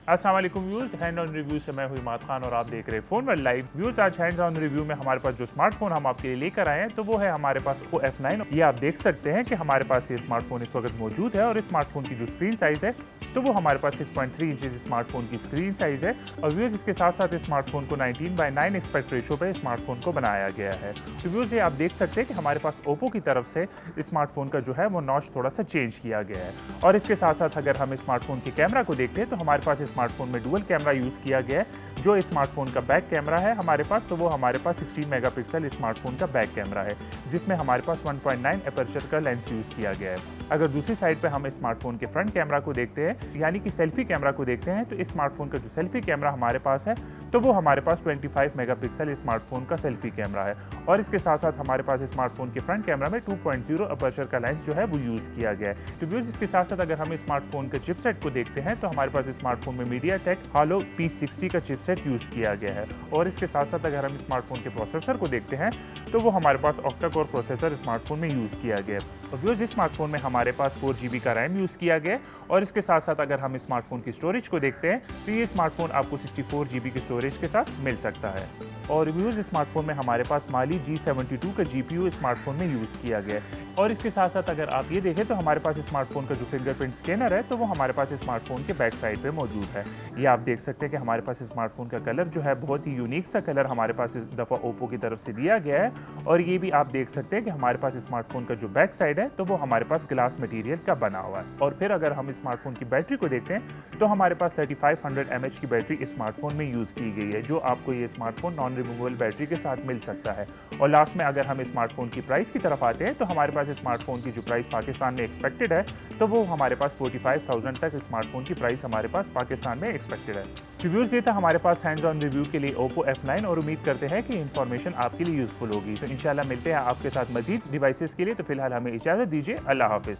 अस्सलाम वालेकुम viewers, hand on review से मैं हूं इमाद खान और आप देख रहे हैं फोन वर्ल्ड लाइव। व्यूअर्स, आज हैंड्स ऑन रिव्यू में हमारे पास जो स्मार्टफोन हम आपके लिए लेकर आए हैं तो वो है हमारे पास Oppo F9। ये आप देख सकते हैं कि हमारे पास ये स्मार्टफोन इस वक्त मौजूद है और इस स्मार्टफोन की जो स्क्रीन साइज है तो वो हमारे पास 6.3 इंचेस स्मार्टफोन की स्क्रीन साइज है। और व्यूअर्स, इसके साथ साथ इस स्मार्टफोन को 19:9 एस्पेक्ट रेशो पे स्मार्टफोन को बनाया गया है। तो व्यूअर्स, ये आप देख सकते हैं कि हमारे पास ओप्पो की तरफ से स्मार्टफोन का जो है वो नॉच थोड़ा सा चेंज किया गया है। और इसके साथ साथ अगर हम स्मार्टफोन के कैमरा को देखते हैं तो हमारे पास स्मार्टफोन में डुअल कैमरा यूज़ किया गया है। जो स्मार्टफोन का बैक कैमरा है हमारे पास, तो वो हमारे पास 16 मेगापिक्सल स्मार्टफोन का बैक कैमरा है, जिसमें हमारे पास 1.9 एपर्चर का लेंस यूज़ किया गया है। अगर दूसरी साइड पे हम स्मार्टफोन के फ्रंट कैमरा को देखते हैं, यानी कि सेल्फी कैमरा को देखते हैं, तो इस स्मार्टफोन का जो सेल्फी कैमरा हमारे पास है तो वो हमारे पास 25 मेगापिक्सल स्मार्टफोन का सेल्फी कैमरा है। और इसके साथ साथ हमारे पास स्मार्टफोन के फ्रंट कैमरा में 2.0 अपर्चर का लेंस जो है वो यूज़ किया गया है। तो व्यूअर्स, इसके साथ साथ अगर हम स्मार्टफोन के चिपसेट को देखते हैं तो हमारे पास स्मार्टफोन में MediaTek Helio P60 का चिपसेट यूज़ किया गया है। और इसके साथ साथ अगर हम स्मार्टफोन के प्रोसेसर को देखते हैं तो वो हमारे पास ऑक्टा कोर प्रोसेसर स्मार्टफोन में यूज़ किया गया है। और व्यूअर्स, इस स्मार्टफोन में हमारे पास 4GB का रैम यूज़ किया गया है। और इसके साथ साथ अगर हम स्मार्टफोन की स्टोरेज को देखते हैं तो ये स्मार्टफोन आपको 64GB की स्टोरेज के साथ मिल सकता है। और व्यूअर्स, स्मार्टफोन में हमारे पास Mali G72 का GPU स्मार्टफोन में यूज़ किया गया है। और इसके साथ साथ अगर आप ये देखें तो हमारे पास स्मार्टफोन का जो फिंगरप्रिंट स्कैनर है तो वो हमारे पास स्मार्टफोन के बैक साइड पे मौजूद है। ये आप देख सकते हैं कि हमारे पास स्मार्टफोन का कलर जो है बहुत ही यूनिक सा कलर हमारे पास इस दफ़ा ओप्पो की तरफ से दिया गया है। और ये भी आप देख सकते हैं कि हमारे पास स्मार्टफोन का जो बैक साइड है तो वो हमारे पास ग्लास मटेरियल का बना हुआ है। और फिर अगर हम स्मार्टफोन की बैटरी को देखते हैं तो हमारे पास 3500 mAh की बैटरी स्मार्टफोन में यूज़ की गई है, जो आपको ये स्मार्टफोन नॉन रिमूवेबल बैटरी के साथ मिल सकता है। और लास्ट में अगर हम स्मार्टफोन की प्राइस की तरफ आते हैं तो हमारे पास स्मार्टफोन की जो प्राइस पाकिस्तान में एक्सपेक्टेड है तो वो हमारे पास 45,000 तक स्मार्टफोन की प्राइस हमारे पास पाकिस्तान में एक्सपेक्टेड है। तो व्यूअर्स, ये था हमारे पास हैंड्स ऑन रिव्यू के लिए Oppo F9 और उम्मीद करते हैं कि इन्फॉर्मेशन आपके लिए यूजफुल होगी। तो इंशाल्लाह मिलते हैं आपके साथ मजीद डिवाइसेस के लिए। तो फिलहाल हमें इजाज़त दीजिए, अल्लाह हाफिज़।